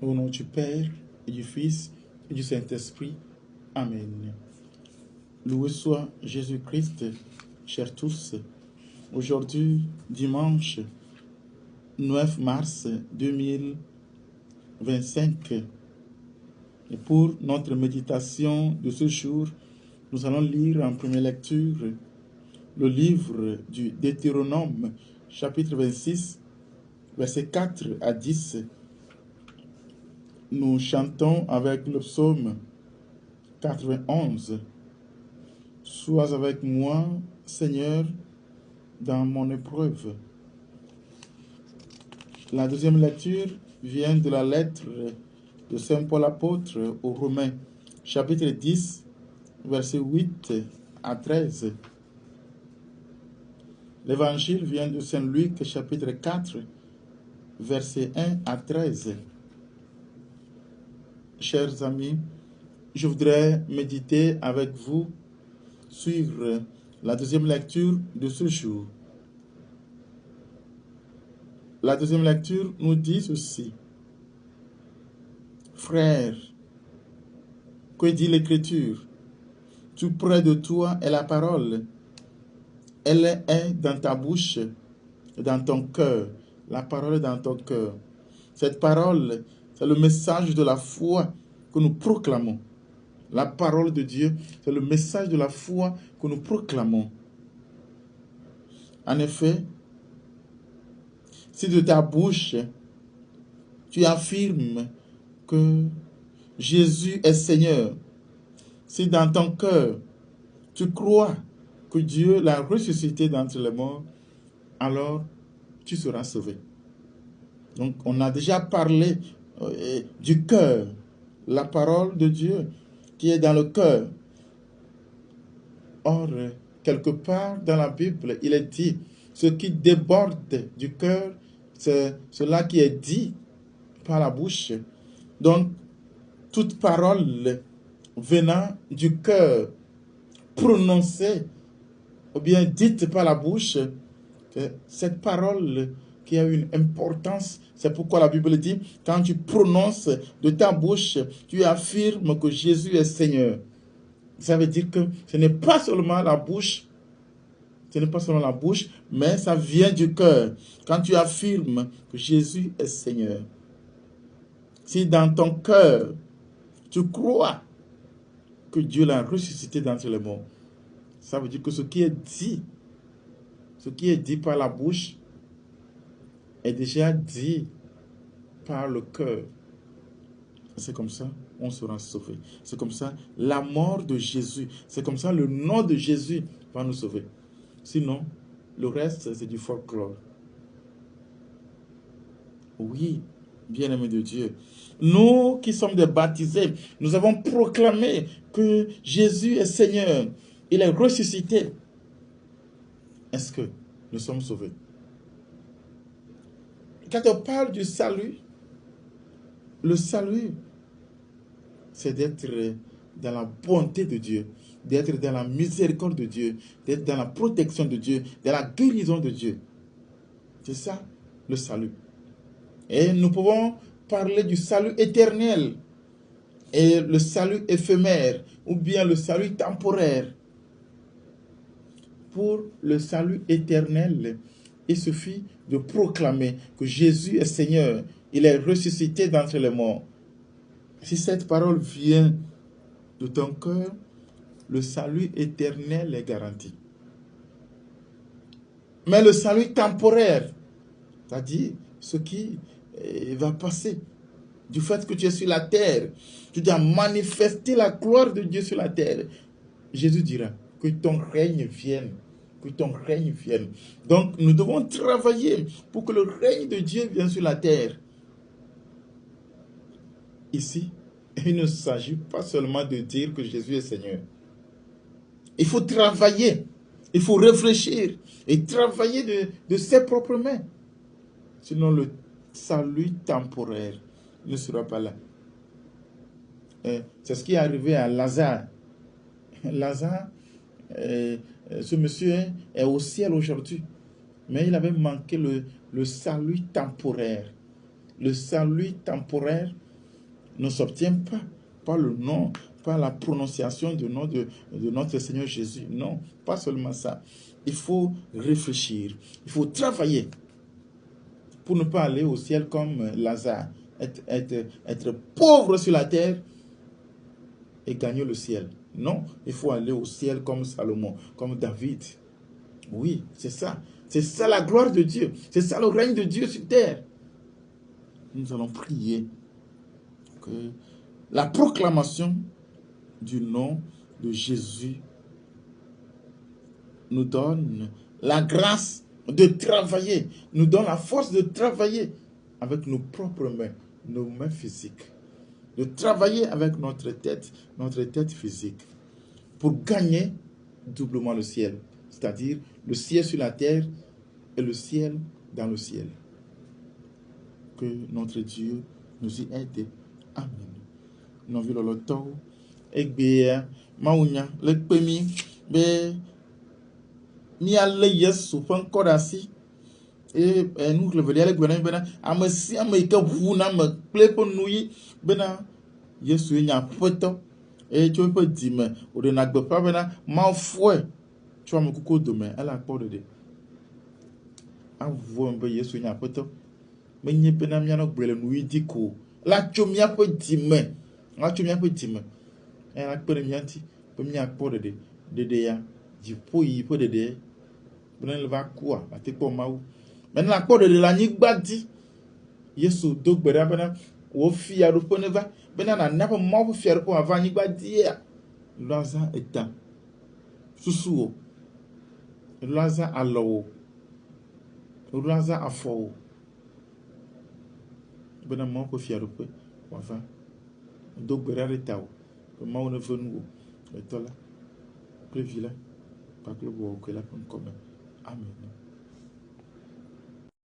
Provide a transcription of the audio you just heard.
Au nom du Père, et du Fils, et du Saint-Esprit. Amen. Loué soit Jésus-Christ, chers tous. Aujourd'hui, dimanche 9 mars 2025. Et pour notre méditation de ce jour, nous allons lire en première lecture le livre du Deutéronome, chapitre 26, versets 4 à 10. Nous chantons avec le psaume 91. Sois avec moi, Seigneur, dans mon épreuve. La deuxième lecture vient de la lettre de Saint Paul apôtre aux Romains, chapitre 10, versets 8 à 13. L'évangile vient de Saint Luc, chapitre 4, versets 1 à 13. Chers amis, je voudrais méditer avec vous sur la deuxième lecture de ce jour. La deuxième lecture nous dit ceci. Frère, que dit l'Écriture? Tout près de toi est la parole. Elle est dans ta bouche, dans ton cœur. La parole est dans ton cœur. Cette parole, c'est le message de la foi que nous proclamons. La parole de Dieu, c'est le message de la foi que nous proclamons. En effet, si de ta bouche, tu affirmes que Jésus est Seigneur, si dans ton cœur, tu crois que Dieu l'a ressuscité d'entre les morts, alors tu seras sauvé. Donc, on a déjà parlé du cœur, la parole de Dieu qui est dans le cœur. Or, quelque part dans la Bible, il est dit, ce qui déborde du cœur, c'est cela qui est dit par la bouche. Donc, toute parole venant du cœur, prononcée ou bien dite par la bouche, cette parole qui a une importance, c'est pourquoi la Bible dit, quand tu prononces de ta bouche, tu affirmes que Jésus est Seigneur. Ça veut dire que ce n'est pas seulement la bouche, mais ça vient du cœur. Quand tu affirmes que Jésus est Seigneur. Si dans ton cœur, tu crois que Dieu l'a ressuscité d'entre les morts, ça veut dire que ce qui est dit par la bouche est déjà dit par le cœur. C'est comme ça on sera sauvé. C'est comme ça la mort de Jésus. C'est comme ça le nom de Jésus va nous sauver. Sinon, le reste, c'est du folklore. Oui, bien-aimés de Dieu. Nous qui sommes des baptisés, nous avons proclamé que Jésus est Seigneur. Il est ressuscité. Est-ce que nous sommes sauvés? Quand on parle du salut, le salut, c'est d'être dans la bonté de Dieu, d'être dans la miséricorde de Dieu, d'être dans la protection de Dieu, dans la guérison de Dieu. C'est ça, le salut. Et nous pouvons parler du salut éternel et le salut éphémère, ou bien le salut temporaire. Pour le salut éternel, il suffit de proclamer que Jésus est Seigneur. Il est ressuscité d'entre les morts. Si cette parole vient de ton cœur, le salut éternel est garanti. Mais le salut temporaire, c'est-à-dire ce qui va passer, du fait que tu es sur la terre, tu dois manifester la gloire de Dieu sur la terre. Jésus dira que ton règne vienne. Que ton règne vienne. Donc, nous devons travailler pour que le règne de Dieu vienne sur la terre. Ici, il ne s'agit pas seulement de dire que Jésus est Seigneur. Il faut travailler, il faut réfléchir et travailler de ses propres mains. Sinon, le salut temporaire ne sera pas là. C'est ce qui est arrivé à Lazare. Lazare, ce monsieur est au ciel aujourd'hui. Mais il avait manqué le salut temporaire. Le salut temporaire ne s'obtient pas par le nom, par la prononciation du nom de notre Seigneur Jésus. Non, pas seulement ça. Il faut réfléchir, il faut travailler pour ne pas aller au ciel comme Lazare, être pauvre sur la terre et gagner le ciel. Non, il faut aller au ciel comme Salomon, comme David. Oui, c'est ça. C'est ça la gloire de Dieu. C'est ça le règne de Dieu sur terre. Nous allons prier que la proclamation du nom de Jésus nous donne la grâce de travailler, nous donne la force de travailler avec nos propres mains, nos mains physiques, de travailler avec notre tête physique, pour gagner doublement le ciel, c'est-à-dire le ciel sur la terre et le ciel dans le ciel. Que notre Dieu nous y aide. Amen. Nous avons le temps et bien maounya le pemi be mi ale Yesu pen kodasi et nous le velia le gwen bena amesi ameka vu na me plepo nuyi bena Yesu nya poto et tu peux dire o de na gbe pa bena ma fouet tu am kuko demain elle a peur de avou un peu Yesu nya poto me nye bena mi na gbele nuyi diko la chomia peut dire la chomia peut dire elle a peur de mianti peut mi a peur de ya du poyi peut de bena va quoi la te po maou maintenant la peur de la nyigba di Yesu do gbera bena wo fi arupo neva bena na napa mo fi arupo ava nyigba di ya loza eta susuo loza alowo loza afo bena mo ko fi arupo ava do gbera reta o mo ne venu etola prévila pas que le bo ko la comme amen.